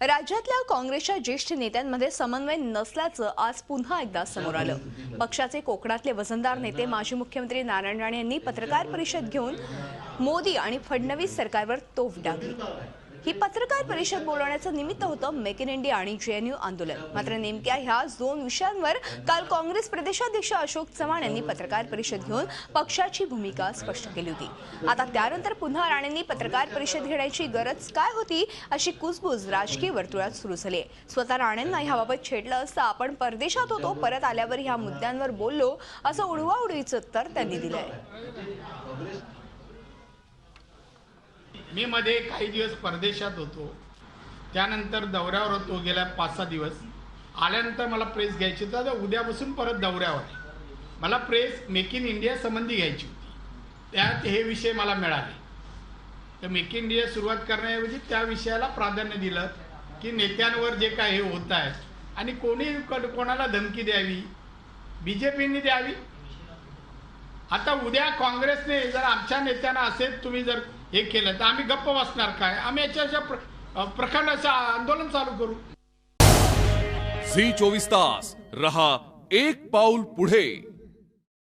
राज्यातल्या काँग्रेसच्या ज्येष्ठ नेत्यांमध्ये समन्वय नसल्याचं आज पुन्हा एकदा समोर आलं। पक्षाचे कोकणातले वजनदार नेते माजी मुख्यमंत्री नारायण राणे यांनी पत्रकार परिषद घेऊन मोदी आणि फडणवीस सरकारवर तोफ डागली। ही पत्रकार परिषद बोलवण्याचं निमित्त होतं मेक इन इंडिया आणि जेएनयू आंदोलन। मात्र नेमक्या ह्याच दोन विषयांवर काल काँग्रेस प्रदेशाध्यक्ष अशोक चव्हाण यांनी पत्रकार परिषद घेऊन पक्षाची भूमिका स्पष्ट केली होती। आता त्यानंतर पुन्हा राणेंनी पत्रकार परिषद घेण्याची गरज काय होती अशी कुजबूज राजकीय वर्तुळात सुरू झाली आहे। स्वतः राणेंना ह्याबाबत छेडलं असता आपण परदेशात होतो, परत आल्यावर ह्या मुद्द्यांवर बोललो असं उडवाउडवीचं उत्तर त्यांनी दिलंय। मी मध्ये काही दिवस परदेशात होतो, त्यानंतर दौऱ्यावर होतो गेल्या 5-6 दिवस। आल्यानंतर मला प्रेस घ्यायची होती, तर उद्यापासून परत दौऱ्यावर आहे। मला प्रेस मेक इन इंडिया संबंधी घ्यायची होती, त्यात हे विषय मला मिळाले। तर मेक इन इंडिया सुरुवात करण्याऐवजी त्या विषयाला प्राधान्य दिलं की नेत्यांवर जे काय हे होत आहे आणि कोणाला धमकी द्यावी, बीजेपीने द्यावी। आता उद्या काँग्रेसने जर आमच्या नेत्यांना असेल तुम्ही जर हे केलं तर आम्ही गप्प बसणार काय? आम्ही याच्या प्रखंड असं आंदोलन चालू करू। झी 24 तास रहा एक पाऊल पुढे।